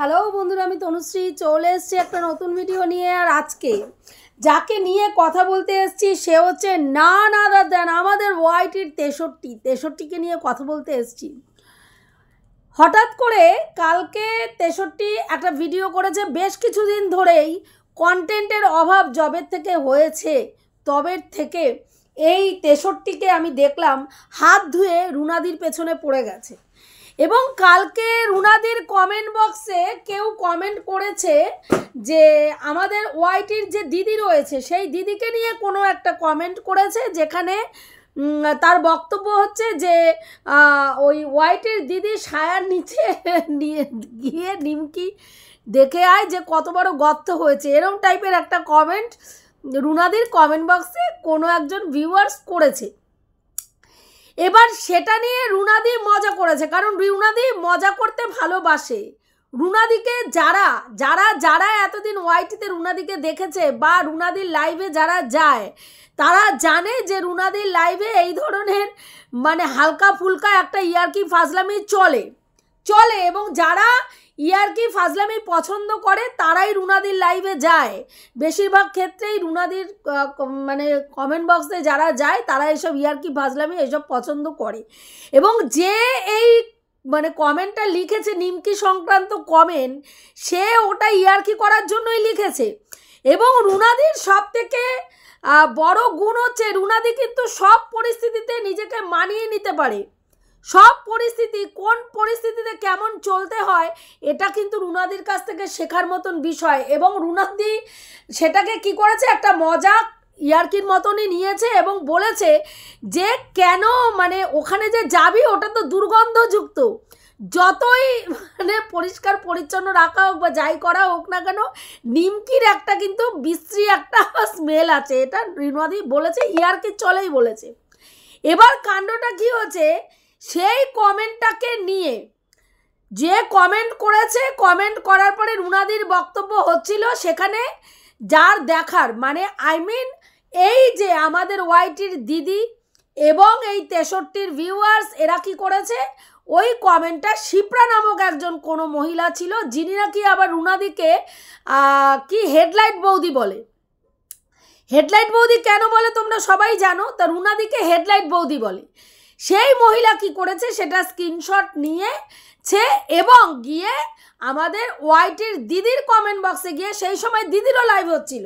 Hello বন্ধুরা, আমি তনুশ্রী চলে এসেছি একটা নতুন ভিডিও নিয়ে। আর আজকে যাকে নিয়ে কথা বলতে এসেছি সে হচ্ছে নান আদার দ্যান আমাদের ওয়াইটির 63কে নিয়ে কথা বলতে এসেছি। হঠাৎ করে কালকে 63 একটা ভিডিও করেছে। বেশ কিছুদিন ধরেই কন্টেন্টের অভাব জবের থেকে হয়েছে, তবের থেকে এই 63কে আমি দেখলাম হাত ধুয়ে রুনাদির পেছনে পড়ে গেছে। এবং কালকে রুনাদির কমেন্ট বক্সে কেউ কমেন্ট করেছে যে আমাদের ওয়াইটির যে দিদি রয়েছে সেই দিদিকে নিয়ে কোনো একটা কমেন্ট করেছে, যেখানে তার বক্তব্য হচ্ছে যে ওই ওয়াইটির দিদি সায়ার নিচে নিয়ে গিয়ে নিমকি দেখে আয় যে কত বড় গর্ত হয়েছে। এরকম টাইপের একটা কমেন্ট রুনাদির কমেন্ট বক্সে কোনো একজন ভিউয়ার্স করেছে। এবার সেটা নিয়ে রুনাদি মজা করেছে, কারণ রুনাদি মজা করতে ভালোবাসে। রুনাদিকে যারা যারা যারা এতদিন ওয়াইটিতে রুনাদিকে দেখেছে বা রুনাদির লাইভে যারা যায় তারা জানে যে রুনাদির লাইভে এই ধরনের মানে হালকা ফুলকা একটা ইয়ার্কি ফাজলামি চলে এবং যারা ইয়ার্কি ফাজলামি পছন্দ করে তারাই রুনাদির লাইভে যায়। বেশিরভাগ ক্ষেত্রেই রুনাদির মানে কমেন্ট বক্সে যারা যায় তারা এসব ইয়ার্কি ফাজলামি এসব পছন্দ করে। এবং যে এই মানে কমেন্টটা লিখেছে নিমকি সংক্রান্ত কমেন্ট, সে ওটা ইয়ার্কি করার জন্যই লিখেছে। এবং রুনাদির সব থেকে বড় গুণ হচ্ছে রুনাদি কিন্তু সব পরিস্থিতিতে নিজেকে মানিয়ে নিতে পারে। সব পরিস্থিতি, কোন পরিস্থিতিতে কেমন চলতে হয় এটা কিন্তু রুনাদির কাছ থেকে শেখার মতন বিষয়। এবং রুনাদি সেটাকে কি করেছে, একটা মজাক ইয়ার্কির মতনই নিয়েছে এবং বলেছে যে কেন মানে ওখানে যে যাবি ওটা তো দুর্গন্ধযুক্ত, যতই মানে পরিষ্কার পরিচ্ছন্ন রাখা হোক বা যাই করা হোক না কেন নিমকির একটা কিন্তু বিশ্রী একটা স্মেল আছে। এটা রুনাদি বলেছে, ইয়ার্কির চলেই বলেছে। এবার কাণ্ডটা কি হচ্ছে, সেই কমেন্টটাকে নিয়ে যে কমেন্ট করেছে, কমেন্ট করার পরে রুনাদির বক্তব্য হচ্ছিল সেখানে যার দেখার মানে এই যে আমাদের ওয়াইটির দিদি এবং এই 63 ভিউয়ার্স এরা কি করেছে, ওই কমেন্টটা শিপ্রা নামক একজন কোনো মহিলা ছিল, যিনি নাকি আবার রুনাদিকে কি হেডলাইট বৌদি বলে। হেডলাইট বৌদি কেন বলে তোমরা সবাই জানো, তা রুনাদিকে হেডলাইট বৌদি বলে। সেই মহিলা কি করেছে সেটা স্ক্রিনশট নিয়েছে এবং গিয়ে আমাদের ওয়াইটির দিদির কমেন্ট বক্সে গিয়ে, সেই সময় দিদিরও লাইভ হচ্ছিল,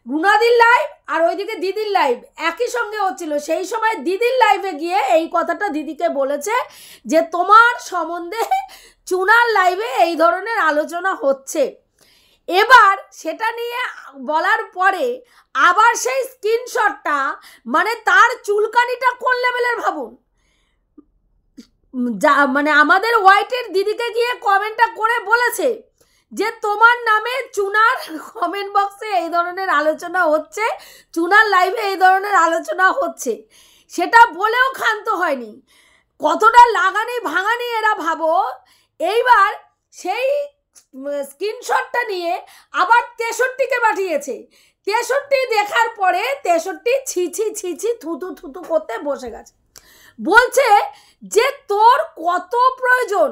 রুনাদির লাইভ আর ওইদিকে দিদির লাইভ একই সঙ্গে হচ্ছিল। সেই সময় দিদির লাইভে গিয়ে এই কথাটা দিদিকে বলেছে যে তোমার সম্বন্ধে চুনার লাইভে এই ধরনের আলোচনা হচ্ছে। এবার সেটা নিয়ে বলার পরে আবার সেই স্ক্রিনশটটা মানে তার চুলকানিটা কোন লেভেলের ভাবুন। যা মানে আমাদের ওয়াইটের দিদিকে গিয়ে কমেন্টটা করে বলেছে যে তোমার নামে চুনার কমেন্ট বক্সে এই ধরনের আলোচনা হচ্ছে, চুনার লাইভে এই ধরনের আলোচনা হচ্ছে। সেটা বলেও ক্ষান্ত হয়নি, কতটা লাগানি ভাঙানি এরা ভাবো। এইবার সেই স্ক্রিনশটটা নিয়ে আবার 63কে পাঠিয়েছে। 63 দেখার পরে 63 ছি থুতু করতে বসে গেছে। বলছে যে তোর কত প্রয়োজন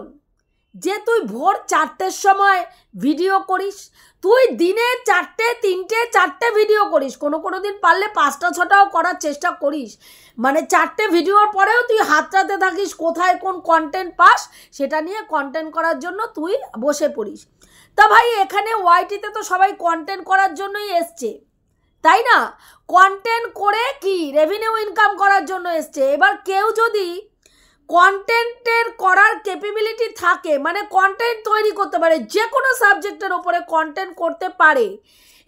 যে তুই ভোর 4টের সময় ভিডিও করিস, তুই দিনে 4টে 3টে 4টে ভিডিও করিস, কোনো দিন পারলে 5টা 6টাও করার চেষ্টা করিস। মানে 4টে ভিডিওর পরেও তুই হাতটাতে থাকিস কোথায় কোন কন্টেন্ট পাস সেটা নিয়ে কন্টেন্ট করার জন্য তুই বসে পড়িস। তা ভাই এখানে ওয়াইটিতে তো সবাই কন্টেন্ট করার জন্যই এসছে, তাই না? কন্টেন্ট করে কি রেভিনিউ ইনকাম করার জন্য এসছে। এবার কেউ যদি কন্টেন্টের করার ক্যাপাবিলিটি থাকে, মানে কন্টেন্ট তৈরি করতে পারে, যে কোনো সাবজেক্টের ওপরে কন্টেন্ট করতে পারে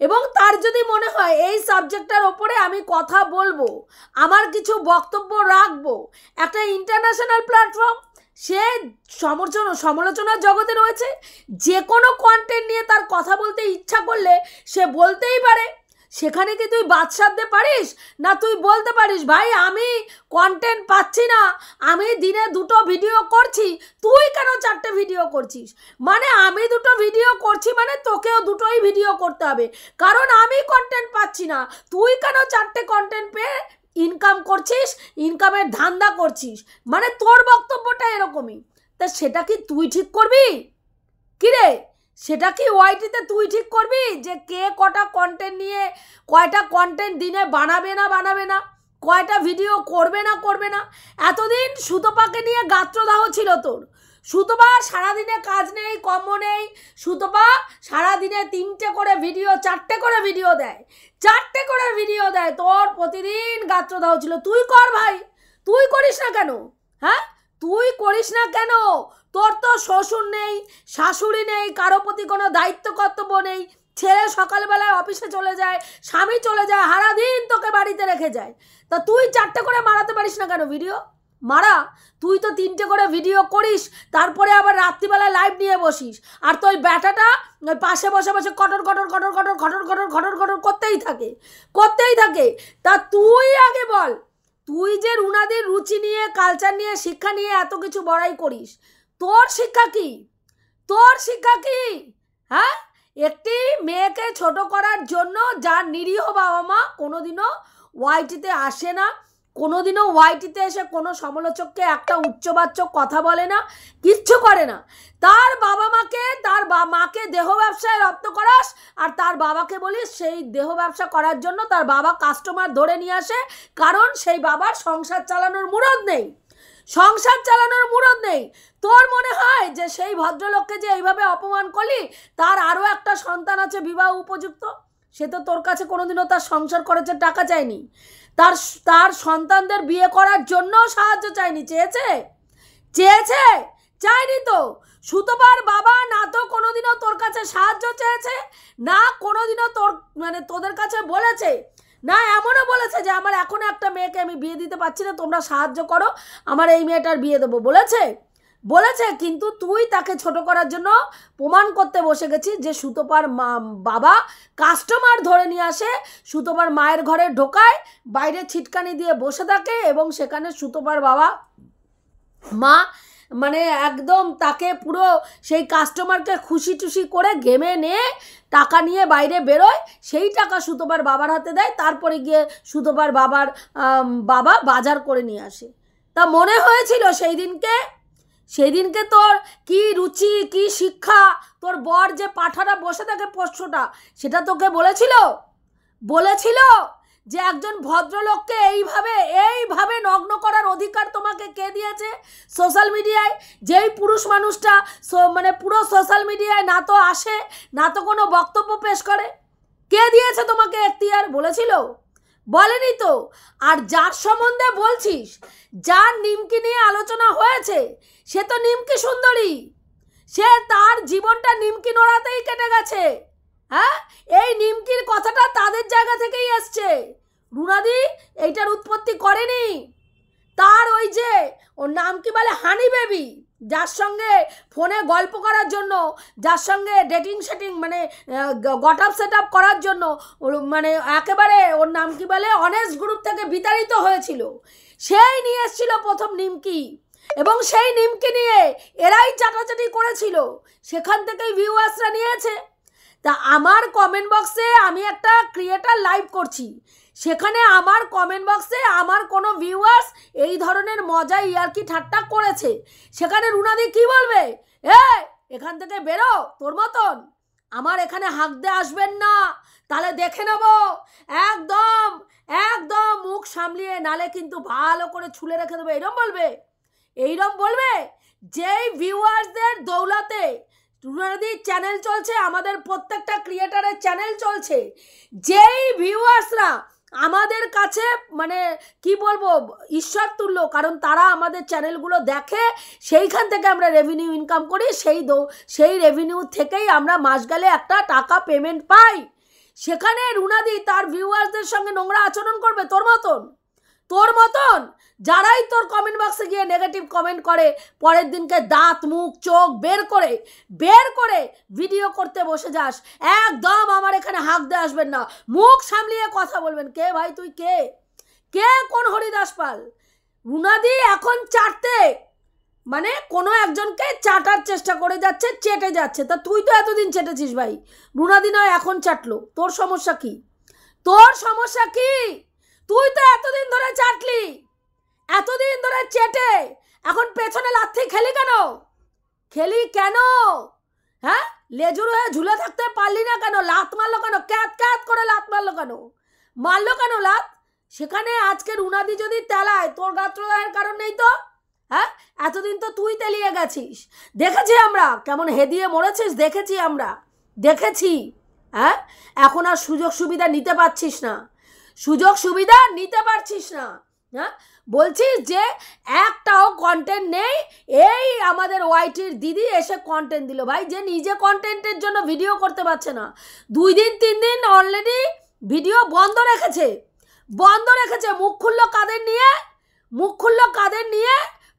এবং তার যদি মনে হয় এই সাবজেক্টটার ওপরে আমি কথা বলবো, আমার কিছু বক্তব্য রাখবো, একটা ইন্টারন্যাশনাল প্ল্যাটফর্ম, সে সমালোচনার জগতে রয়েছে, যে কোনো কন্টেন্ট নিয়ে তার কথা বলতে ইচ্ছা করলে সে বলতেই পারে। সেখানে কি তুই বাদ সাধতে পারিস না? তুই বলতে পারিস ভাই আমি কন্টেন্ট পাচ্ছি না, আমি দিনে 2টো ভিডিও করছি, তুই কেন 4টে ভিডিও করছিস? মানে আমি 2টো ভিডিও করছি মানে তোকেও 2টোই ভিডিও করতে হবে, কারণ আমি কন্টেন্ট পাচ্ছি না। তুই কেন 4টে কন্টেন্ট পেয়ে ইনকাম করছিস, ইনকামের ধান্দা করছিস? মানে তোর বক্তব্যটা এরকমই। তা সেটা কি তুই ঠিক করবি? কিরে সেটা কি ওয়াইটিতে তুই ঠিক করবি যে কে কটা কন্টেন্ট নিয়ে কয়টা কন্টেন্ট দিনে বানাবে না কয়টা ভিডিও করবে না এতদিন সুতপাকে নিয়ে গাত্রদাহ ছিল তোর। সুতপা সারাদিনে কাজ নেই, কর্ম নেই, সুতপা সারাদিনে 3টে করে ভিডিও 4টে করে ভিডিও দেয়, 4টে করে ভিডিও দেয়, তোর প্রতিদিন গাত্রদাহ ছিল। তুই কর ভাই, তুই করিস না কেন? হ্যাঁ, তুই করিস না কেন? তোর তো শ্বশুর নেই, শাশুড়ি নেই, কারো প্রতি কোনো দায়িত্ব কর্তব্য নেই, ছেলে সকালবেলায় অফিসে চলে যায়, স্বামী চলে যায়, সারাদিন তোকে বাড়িতে রেখে যায়। তা তুই 4টে করে মারাতে পারিস না কেন ভিডিও? মারা, তুই তো 3টে করে ভিডিও করিস, তারপরে আবার রাত্রিবেলায় লাইভ নিয়ে বসিস, আর তোর ব্যাটাটা ওই পাশে বসে বসে কটর করতেই থাকে। তা তুই আগে বল, তুই যে রুনাদির রুচি নিয়ে, কালচার নিয়ে, শিক্ষা নিয়ে এত কিছু বড়াই করিস, তোর শিক্ষা কি? হ্যাঁ, একটি মেয়েকে ছোট করার জন্য যার নিরীহ বাবা মা কোনোদিনও ওয়াইটিতে আসে না, কোনোদিনও ওয়াইটিতে এসে কোনো সমালোচককে একটা উচ্চবাচ্য কথা বলে না, কিচ্ছু করে না। তার বাবা মাকে, তার মাকে দেহ ব্যবসায় রপ্ত করাস, আর তার বাবাকে বলিস সেই দেহ ব্যবসা করার জন্য তার বাবা কাস্টমার ধরে নিয়ে আসে, কারণ সেই বাবার সংসার চালানোর মুরদ নেই। তোর মনে হয় যে সেই ভদ্রলোককে যে এইভাবে অপমান করলি, তার আরও একটা সন্তান আছে বিবাহ উপযুক্ত, সে তো তোর কাছে কোনোদিনও তার সংসার করেছে, টাকা চায়নি, তার সন্তানদের বিয়ে করার জন্য সাহায্য চায়নি, চায়নি তো। সুতপার বাবা না তো কোনোদিনও তোর কাছে সাহায্য চেয়েছে, না কোনোদিনও তোদের কাছে বলেছে, না এমনও বলেছে যে আমার এখনো একটা মেয়েকে আমি বিয়ে দিতে পারছি না, তোমরা সাহায্য করো, আমার এই মেয়েটার বিয়ে দেবো, বলেছে। কিন্তু তুই তাকে ছোট করার জন্য প্রমাণ করতে বসে গেছিস যে সুতপার বাবা কাস্টমার ধরে নিয়ে আসে, সুতপার মায়ের ঘরে ঢোকায়, বাইরে ছিটকানি দিয়ে বসে থাকে, এবং সেখানে সুতপার মা একদম তাকে পুরো সেই কাস্টমারকে খুশি টুশি করে ঘেমে নিয়ে টাকা নিয়ে বাইরে বেরোয়, সেই টাকা সুতপার বাবার হাতে দেয়, তারপরে গিয়ে সুতপার বাবা বাজার করে নিয়ে আসে। তা মনে হয়েছিল সেদিনকে তোর কি রুচি, কি শিক্ষা, তোর বর যে পাঠাটা বসে থাকে পোষ্যটা, সেটা তোকে বলেছিল যে একজন ভদ্রলোককে এইভাবে নগ্ন করার অধিকার তোমাকে কে দিয়েছে? সোশ্যাল মিডিয়ায় যেই পুরুষ মানুষটা পুরো সোশ্যাল মিডিয়ায় না তো আসে, না তো কোনো বক্তব্য পেশ করে, কে দিয়েছে তোমাকে এখতিয়ার? বলেনি তো। আর যার সম্বন্ধে বলছিস, যার নিমকি নিয়ে আলোচনা হয়েছে, সে তো নিমকি সুন্দরী, সে তার জীবনটা নিমকি নোড়াতেই কেটে গেছে। হ্যাঁ, এই নিমকির কথাটা তাদের জায়গা থেকেই এসছে, রুনাদি এইটার উৎপত্তি করেনি। তার ওই যে ওর নাম কি বলে, হানি বেবি, যার সঙ্গে ফোনে গল্প করার জন্য, যার সঙ্গে dating setting got up set up করার জন্য একেবারে ওর নাম কি বলে অনেস্ট গ্রুপ থেকে বিতাড়িত হয়েছিল, সেই নিয়ে এসেছিল প্রথম নিমকি, এবং সেই নিমকি নিয়ে এরাই চাটাচাটি করেছিল, সেখান থেকেই ভিউয়ার্সরা নিয়েছে। তা আমার কমেন্ট বক্সে, আমি একটা ক্রিয়েটার লাইভ করছি, সেখানে আমার কমেন্ট বক্সে আমার কোনো ভিউয়ার্স এই ধরনের মজা ইয়ার্কি ঠাট্টা করেছে, সেখানে রুনাদি কি বলবে? এখান থেকে বেরো, তোর মতন আমার এখানে হাঁকতে আসবেন না, তাহলে দেখে নেব, একদম মুখ সামলিয়ে, নালে কিন্তু ভালো করে ছুলে রেখে দেবে, এইরকম বলবে। যেই ভিউয়ার্সদের দৌলতে রুনাদির চ্যানেল চলছে, আমাদের প্রত্যেকটা ক্রিয়েটারের চ্যানেল চলছে, যেই ভিউয়ার্সরা আমাদের কাছে কি বলবো ঈশ্বর তুল্য, কারণ তারা আমাদের চ্যানেলগুলো দেখে, সেইখান থেকে আমরা রেভিনিউ ইনকাম করি, সেই রেভিনিউ থেকেই আমরা মাস গেলে একটা টাকা পেমেন্ট পাই, সেখানে রুনাদি তার ভিউয়ার্সদের সঙ্গে নোংরা আচরণ করবে? তোর মতন যারাই তোর কমেন্ট বক্সে গিয়ে নেগেটিভ কমেন্ট করে, পরের দিনকে দাঁত মুখ চোখ বের করে ভিডিও করতে বসে যাস, একদম আমার এখানে হাঁকতে আসবেন না, মুখ সামলিয়ে কথা বলবেন। কে ভাই তুই? কে কোন হরিদাস পাল? রুনাদি এখন চাটতে কোনো একজনকে চাটার চেষ্টা করে যাচ্ছে, চেটে যাচ্ছে। তা তুই তো এতদিন চেটেছিস ভাই, রুনাদি নয় এখন চাটলো, তোর সমস্যা কি? তুই তো এতদিন ধরে চাটলি, এতদিন ধরে চেটে, এখন পেছনে লাথি খেলি কেন? হ্যাঁ, লেজুর হয়ে ঝুলে থাকতে পারলি না কেন? লাত মারলো কেন? ক্যাত ক্যাত করে লাত মারলো কেন? মারলো কেন লাত? সেখানে আজকে রুনাদি যদি তেলায়, তোর গাত্রদাহের কারণ নেই তো? হ্যাঁ, এতদিন তো তুই তেলিয়ে গেছিস, দেখেছি আমরা কেমন হেদিয়ে মরেছিস, দেখেছি আমরা, দেখেছি। হ্যাঁ, এখন আর সুযোগ সুবিধা নিতে পারছিস না, সুযোগ সুবিধা নিতে পারছিস না। হ্যাঁ, বলছিস যে একটাও কন্টেন্ট নেই, এই আমাদের ওয়াইটির দিদি এসে কন্টেন্ট দিল। ভাই, যে নিজে কন্টেন্টের জন্য ভিডিও করতে পারছে না, 2 দিন 3 দিন অলরেডি ভিডিও বন্ধ রেখেছে, বন্ধ রেখেছে। মুখ খুললো কাদের নিয়ে? মুখ খুললো কাদের নিয়ে?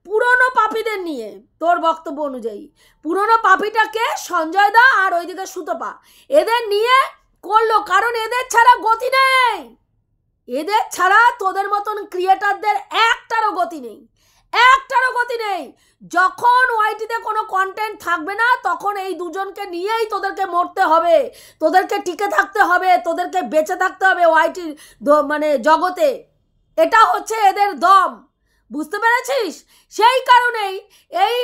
পুরনো পাপীদের নিয়ে। তোর বক্তব্য অনুযায়ী পুরনো পাপীটাকে সঞ্জয় দা আর ওইদিকে সুতপা, এদের নিয়ে করলো, কারণ এদের ছাড়া গতি নেই, এদের ছাড়া তোদের মতন ক্রিয়েটারদের একটারও গতি নেই, একটারও গতি নেই। যখন ওয়াইটিতে কোনো কন্টেন্ট থাকবে না, তখন এই দুজনকে নিয়েই তোদেরকে মরতে হবে, তোদেরকে টিকে থাকতে হবে, তোদেরকে বেঁচে থাকতে হবে ওয়াইটির মানে জগতে। এটা হচ্ছে এদের দম, বুঝতে পেরেছিস? সেই কারণেই এই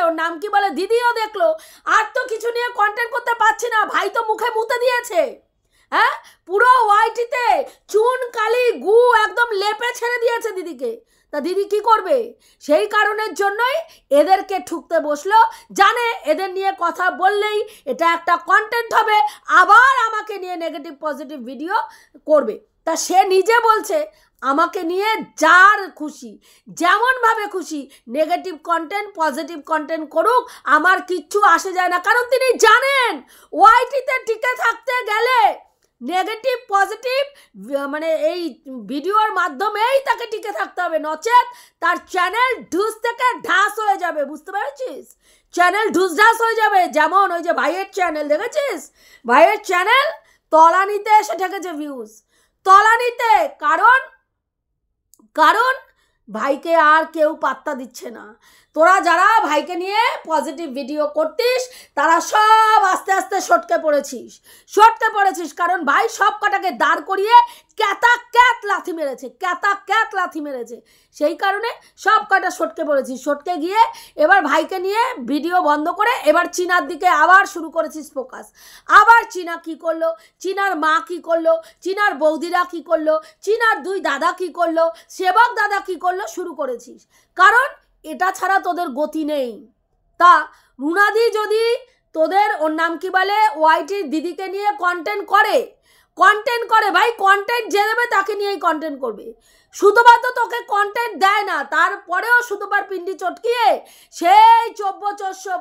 ওর নাম কি বলে, দিদিও দেখলো আর তো কিছু নিয়ে কন্টেন্ট করতে পারছি না, ভাই তো মুখে মুতে দিয়েছে। হ্যাঁ, পুরো ওয়াইটিতে চুন কালি গু একদম লেপে ছেড়ে দিয়েছে দিদিকে। তা দিদি কি করবে? সেই কারণের জন্যই এদেরকে ঠুকতে বসলো, জানে এদের নিয়ে কথা বললেই এটা একটা কন্টেন্ট হবে, আবার আমাকে নিয়ে নেগেটিভ পজিটিভ ভিডিও করবে। তা সে নিজে বলছে আমাকে নিয়ে যার খুশি, যেমনভাবে খুশি নেগেটিভ কন্টেন্ট পজিটিভ কন্টেন্ট করুক, আমার কিচ্ছু আসে যায় না। কারণ তিনি জানেন ওয়াইটিতে টিকে থাকতে গেলে নেগেটিভ পজিটিভ মানে এই ভিডিওর মাধ্যমেই তাকে টিকে থাকতে হবে, নচেত তার চ্যানেল ঢুস থেকে ঢাস হয়ে যাবে। বুঝতে পেরেছিস? চ্যানেল ঢুস ঢাস হয়ে যাবে। যেমন ওই যে ভাইয়ের চ্যানেল দেখেছিস, ভাইয়ের চ্যানেল তলানিতে এসে ঠেকেছে ভিউজ, তলানিতে। কারণ ভাইকে আর কেউ পাত্তা দিচ্ছে না। তোরা যারা ভাইকে নিয়ে পজিটিভ ভিডিও করতিস, তারা সব আস্তে আস্তে সটকে পড়েছিস, কারণ ভাই সব কটাকে দাঁড় করিয়ে ক্যাতা ক্যাত লাথি মেরেছে, সেই কারণে সব কটা সটকে পড়েছিস। সটকে গিয়ে এবার ভাইকে নিয়ে ভিডিও বন্ধ করে এবার চীনার দিকে আবার শুরু করেছিস ফোকাস। আবার চীনা কি করলো, চীনার মা কি করলো, চীনার বৌদিরা কি করলো, চীনার 2 দাদা কি করলো, সেবক দাদা কি করলো, শুরু করেছিস। কারণ এটা ছাড়া তোদের গতি নেই। তা রুনাদি যদি তোদের ওর নাম কি বলে ওয়াইটির দিদিকে নিয়ে কন্টেন্ট করে ভাই, কন্টেন্ট যে দেবে তাকে নিয়েই কন্টেন্ট করবে। সুতপা তো তোকে কন্টেন্ট দেয় না, তারপরেও সুতপার পিন্ডি চটকিয়ে সেই চব্য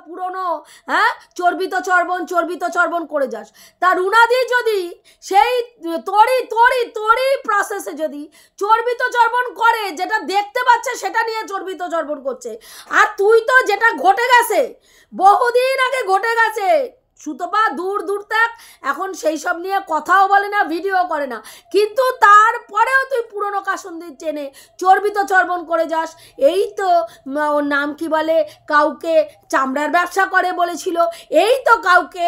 পুরনো হ্যাঁ চর্বিত চর্বণ করে যাস। তা রুনাদি যদি সেই তোরই প্রসেসে যদি চর্বিত চর্বণ করে, যেটা দেখতে পাচ্ছে সেটা নিয়ে চর্বিত চর্বণ করছে, আর তুই তো যেটা ঘটে গেছে, বহুদিন আগে ঘটে গেছে, সুতপা দূর থাক, এখন সেই সব নিয়ে কথাও বলে না, ভিডিও করে না, কিন্তু তারপরেও তুই পুরনো কাসন্দির টেনে চর্বিত চর্বণ করে যাস। এই তো ওর নাম কি বলে কাউকে চামড়ার ব্যবসা করে বলেছিল, এই তো কাউকে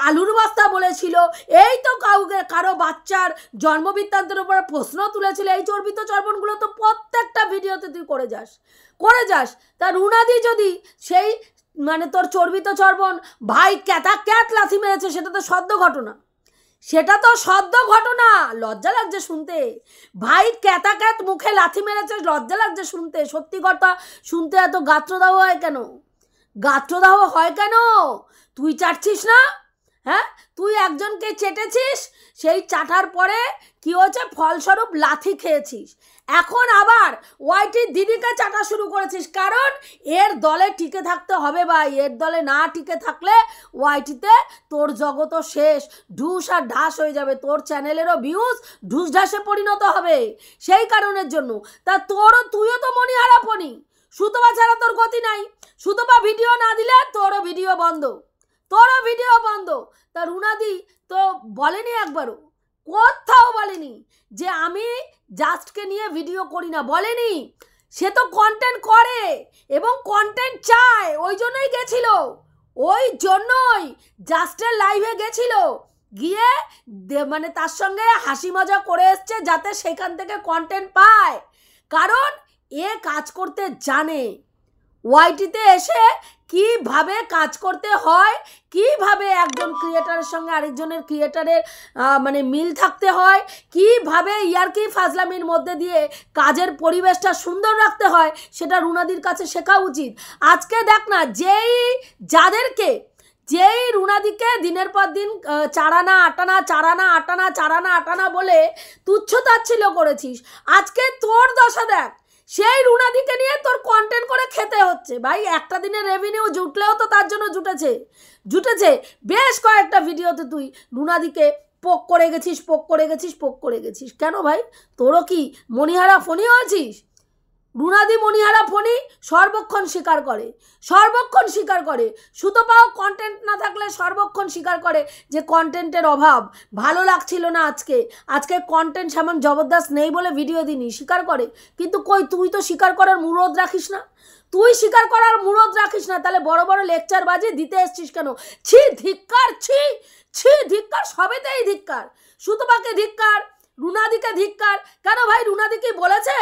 আলুর বস্তা বলেছিল, এই তো কাউকে কারো বাচ্চার জন্মবৃত্তান্তের উপর প্রশ্ন তুলেছিল। এই চর্বিত চর্বণগুলো তো প্রত্যেকটা ভিডিওতে তুই করে যাস। তা রুনাদি যদি সেই মানে তোর চর্বিত চর্বণ ভাই ক্যাত লাথি মেরেছে, সেটা তো সদ্য ঘটনা, লজ্জা লাগছে শুনতে। ভাই ক্যাত মুখে লাথি মেরেছে, লজ্জা লাগছে শুনতে। সত্যি কথা শুনতে এত গাত্রদাহ হয় কেন? তুই চাটছিস না? হ্যাঁ, তুই একজনকে চেটেছিস, সেই চাটার পরে কি হয়েছে, ফলস্বরূপ লাথি খেয়েছিস। এখন আবার ওয়াইটির দিদিকে চাটা শুরু করেছিস, কারণ এর দলে টিকে থাকতে হবে ভাই। এর দলে না টিকে থাকলে ওয়াইটিতে তোর জগৎও শেষ, ঢুস আর ঢাস হয়ে যাবে, তোর চ্যানেলেরও ভিউজ ঢুস ঢাসে পরিণত হবে। সেই কারণের জন্য তা তুইও তো মণিহারাপনি, সুতপা ছাড়া তোর গতি নাই। সুতপা ভিডিও না দিলে তোরও ভিডিও বন্ধ। তা রুনাদি তো বলেনি একবারও, কোথাও বলেনি যে আমি জাস্টকে নিয়ে ভিডিও করি না, বলেনি। সে তো কন্টেন্ট করে এবং কন্টেন্ট চায়, ওই জন্যই জাস্টের লাইভে গেছিল, গিয়ে মানে তার সঙ্গে হাসি মজা করে এসছে, যাতে সেখান থেকে কন্টেন্ট পায়। কারণ এ কাজ করতে জানে, ওয়াইটিতে এসে কিভাবে কাজ করতে হয়, কিভাবে একজন ক্রিয়েটারের সঙ্গে আরেকজনের ক্রিয়েটারের মানে মিল থাকতে হয়, কিভাবে ইয়ার্কি ফাজলামির মধ্যে দিয়ে কাজের পরিবেশটা সুন্দর রাখতে হয়, সেটা রুনাদির কাছে শেখা উচিত। আজকে দেখ না, যেই রুনাদিকে দিনের পর দিন 4 আনা 8 আনা 4 আনা 8 আনা 4 আনা 8 আনা বলে তুচ্ছ তাচ্ছিল্য করেছিস, আজকে তোর দশা দেখ। সেই রুনাদিকে নিয়ে তোর কন্টেন্ট করে খেতে হচ্ছে। ভাই একটা দিনের রেভিনিউ জুটলেও তো তার জন্য জুটেছে বেশ কয়েকটা ভিডিওতে তুই রুনাদিকে পোক করে গেছিস। কেন ভাই, তোরও কি মণিহারা ফণি হয়েছিস? রুনাদি মণিহারা ফণি সর্বক্ষণ স্বীকার করে সুতপাও কন্টেন্ট না থাকলে সর্বক্ষণ স্বীকার করে যে কন্টেন্টের অভাব, ভালো লাগছিল না আজকে কন্টেন্ট সেমন জবরদস্ত নেই বলে ভিডিও দিনি, স্বীকার করে। কিন্তু কই, তুই তো স্বীকার করার মুরদ রাখিস না, তাহলে বড় বড় লেকচার বাজি দিতে এসছিস কেন? ছি ধিক্কার, ছি ধিক্কার, সবেতেই ধিক্কার। সুতপাকে ধিক্কার, রুনাদিকে ধিক্কার। কেন ভাই, রুনাদি কি বলেছে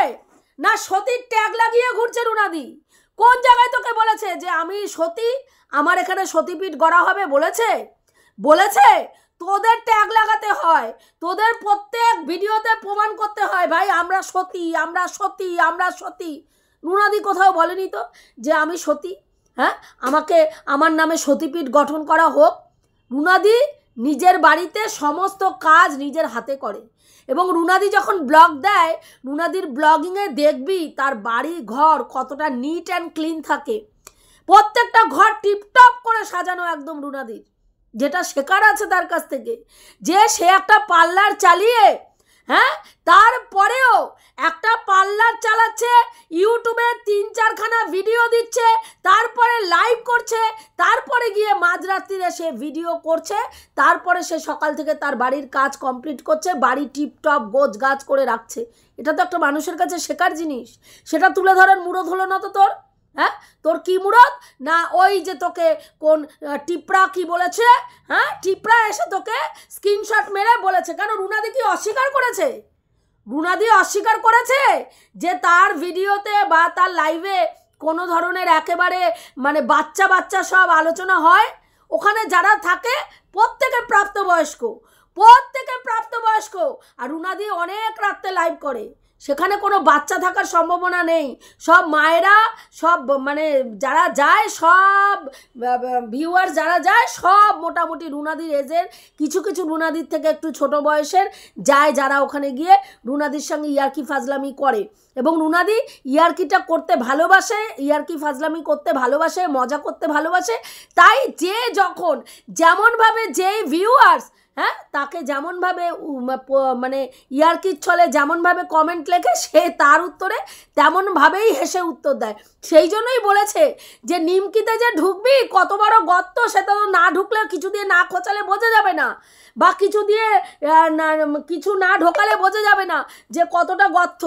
না সতীর ট্যাগ লাগিয়ে ঘুরছে? রুনাদি কোন জায়গায় তোকে বলেছে যে আমি সতী, আমার এখানে সতীপীঠ গড়া হবে? বলেছে? তোদের ট্যাগ লাগাতে হয়, তোদের প্রত্যেক ভিডিওতে প্রমাণ করতে হয় ভাই আমরা সতী। রুনাদি কোথাও বলেনি তো যে আমি সতী, হ্যাঁ আমার নামে সতীপীঠ গঠন করা হোক। রুনাদি নিজের বাড়িতে সমস্ত কাজ নিজের হাতে করে, এবং রুনাদি যখন ব্লগ দেয়, রুনাদির ব্লগিংয়ে দেখবি তার বাড়ি ঘর কতটা নিট অ্যান্ড ক্লিন থাকে, প্রত্যেকটা ঘর টিপটপ করে সাজানো একদম রুনাদির। যেটা শেখার আছে তার কাছ থেকে, যে সে একটা পার্লার চালিয়ে, হ্যাঁ তারপরেও একটা পার্লার চালাচ্ছে, ইউটিউবে 3-4খানা ভিডিও দিচ্ছে, তারপরে লাইভ করছে, তারপরে গিয়ে মাঝরাত্রিরে সে ভিডিও করছে, তারপরে সে সকাল থেকে তার বাড়ির কাজ কমপ্লিট করছে, বাড়ি টিপটপ গোছ গাছ করে রাখছে। এটা তো একটা মানুষের কাছে শেখার জিনিস, সেটা তুলে ধরার মুরদ হলো না তো তোর? হ্যাঁ তোর কি মুরদ? না ওই যে তোকে কোন টিপরা কি বলেছে, হ্যাঁ টিপরা এসে তোকে স্ক্রিনশট মেরে বলেছে। কেন, রুনাদি কি অস্বীকার করেছে যে তার ভিডিওতে বা তার লাইভে কোনো ধরনের একেবারে মানে বাচ্চা সব আলোচনা হয়? ওখানে যারা থাকে প্রত্যেকে প্রাপ্তবয়স্ক, আর রুনাদি অনেক রাত্রে লাইভ করে, সেখানে কোনো বাচ্চা থাকার সম্ভাবনা নেই। সব মায়েরা, সব মানে যারা যায়, সব ভিউয়ার্স যারা যায়, সব মোটামুটি রুনাদির এজের, কিছু রুনাদির থেকে একটু ছোট বয়সের যায়, যারা ওখানে গিয়ে রুনাদির সঙ্গে ইয়ার্কি ফাজলামি করে। এবং রুনাদি ইয়ার্কিটা করতে ভালোবাসে, ইয়ার্কি ফাজলামি করতে ভালোবাসে, মজা করতে ভালোবাসে। তাই যে যখন যেমনভাবে যেই ভিউয়ার্স, হ্যাঁ তাকে যেমনভাবে মানে ইয়ার্কির ছলে যেমনভাবে কমেন্ট লেখে, সে তার উত্তরে তেমনভাবেই হেসে উত্তর দেয়। সেই জন্যই বলেছে যে নিমকিতে যে ঢুকবি কত বড় গর্ত, সেটা তো না ঢুকলে, কিছু দিয়ে না খোঁচালে বোঝা যাবে না, বা কিছু না ঢোকালে বোঝা যাবে না যে কতটা গর্ত।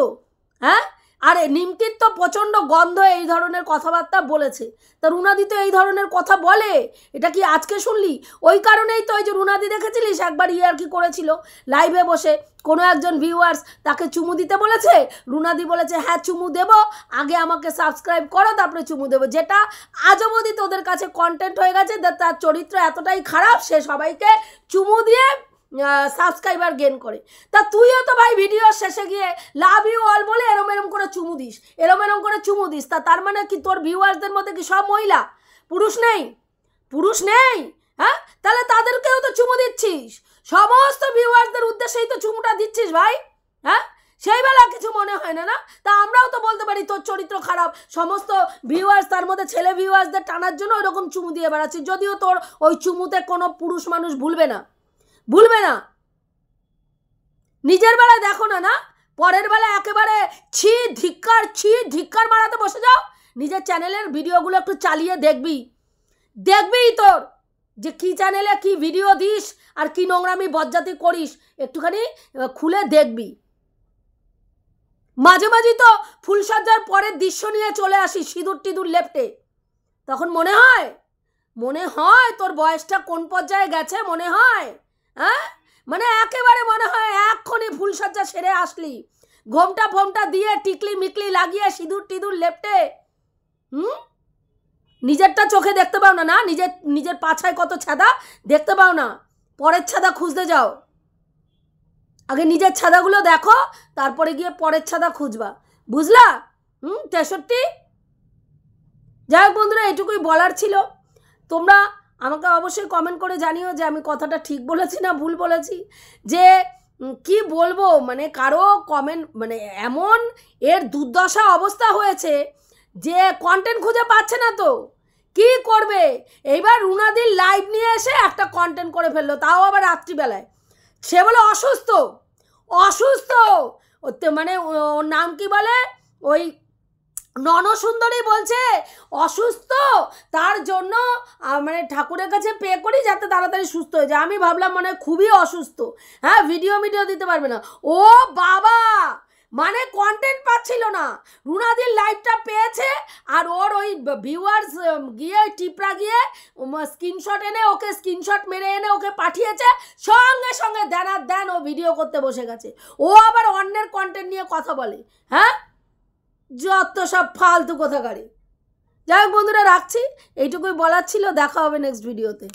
হ্যাঁ আরে নিমকির তো প্রচণ্ড গন্ধ, এই ধরনের কথাবার্তা বলেছে। তা রুনাদি তো এই ধরনের কথা বলে, এটা কি আজকে শুনলি? ওই কারণেই তো ওই যে রুনাদি দেখেছিলিস একবার ইয়ার্কি করেছিল লাইভে বসে, কোনো একজন ভিউয়ার্স তাকে চুমু দিতে বলেছে, রুনাদি বলেছে হ্যাঁ চুমু দেব, আগে আমাকে সাবস্ক্রাইব করো তারপরে চুমু দেবো। যেটা আজ অবধি তোদের কাছে কন্টেন্ট হয়ে গেছে, তার চরিত্র এতটাই খারাপ, সে সবাইকে চুমু দিয়ে সাবস্ক্রাইবার গেন করে। তা তুইও তো ভাই ভিডিও শেষে গিয়ে লাভ ইউ অল বলে এরম করে চুমু দিস, তার মানে কি তোর ভিউয়ার্সদের মধ্যে কি সব মহিলা? পুরুষ নেই? হ্যাঁ তাহলে তাদেরকেও তো চুমু দিচ্ছিস, সমস্ত ভিউয়ার্সদের উদ্দেশ্যেই তো চুমুটা দিচ্ছিস ভাই। হ্যাঁ সেই বেলা কিছু মনে হয় না? তা আমরাও তো বলতে পারি তোর চরিত্র খারাপ, সমস্ত ভিউয়ার্স, তার মধ্যে ছেলে ভিউয়ার্সদের টানার জন্য ওইরকম চুমু দিয়ে বেড়াচ্ছিস, যদিও তোর ওই চুমুতে কোনো পুরুষ মানুষ ভুলবে না। নিজের বেলায় দেখো না, পরের বেলা একেবারে ছি ধিক্কার মারাতে বসে যাও। নিজের চ্যানেলের ভিডিওগুলো একটু চালিয়ে দেখবি তোর যে কি চ্যানেলে কি ভিডিও দিস আর কি নোংরামি বজ্জাতি করিস, একটুখানি খুলে দেখবি। মাঝে তো ফুলসজ্জার পরের দৃশ্য নিয়ে চলে আসিস সিঁদুর লেপটে, তখন মনে হয় তোর বয়সটা কোন পর্যায়ে গেছে, মনে হয় হ্যাঁ মানে একেবারে মনে হয় এক্ষুনি ফুলসজ্জা সেরে আসলি, ঘোমটা দিয়ে টিকলি মিকলি লাগিয়ে সিঁদুর লেপটে। নিজেরটা চোখে দেখতে পাও না? না, নিজের পাছায় কত ছাদা দেখতে পাও না? পরের ছাদা খুঁজতে যাও। আগে নিজের ছাদাগুলো দেখো, তারপরে গিয়ে পরের ছাদা খুঁজবা, বুঝলা? 63। যাই হোক বন্ধুরা, এটুকুই বলার ছিল। তোমরা আমাকে অবশ্যই কমেন্ট করে জানিও যে আমি কথাটা ঠিক বলেছি না ভুল বলেছি। যে কি বলবো, মানে কারো কমেন্ট, মানে এমন এর দুর্দশা অবস্থা হয়েছে যে কন্টেন্ট খুঁজে পাচ্ছে না, তো কি করবে? এইবার রুনাদির লাইভ নিয়ে এসে একটা কন্টেন্ট করে ফেললো, তাও আবার রাত্রিবেলায়। সে বলে অসুস্থ, মানে ওর নাম কি বলে, ওই ননসুন্দরী বলছে অসুস্থ, তার জন্য মানে ঠাকুরের কাছে পে করি যাতে তাড়াতাড়ি সুস্থ হয়ে যায়। আমি ভাবলাম মানে খুবই অসুস্থ, হ্যাঁ, ভিডিও দিতে পারবে না। ও বাবা, মানে কন্টেন্ট পাচ্ছিল না। রুনাদির লাইভটা পেয়েছে, আর ওর ওই ভিউয়ার্স গিয়ে টিপরা গিয়ে স্ক্রিনশট এনে ওকে স্ক্রিনশট মেরে এনে ওকে পাঠিয়েছে, সঙ্গে সঙ্গে দেন ও ভিডিও করতে বসে গেছে। ও আবার অন্যের কন্টেন্ট নিয়ে কথা বলে, হ্যাঁ, যত সব ফালতু কোথাকারে। যাই হোক বন্ধুরা, রাখছি, এইটুকুই বলার ছিল। দেখা হবে নেক্সট ভিডিওতে।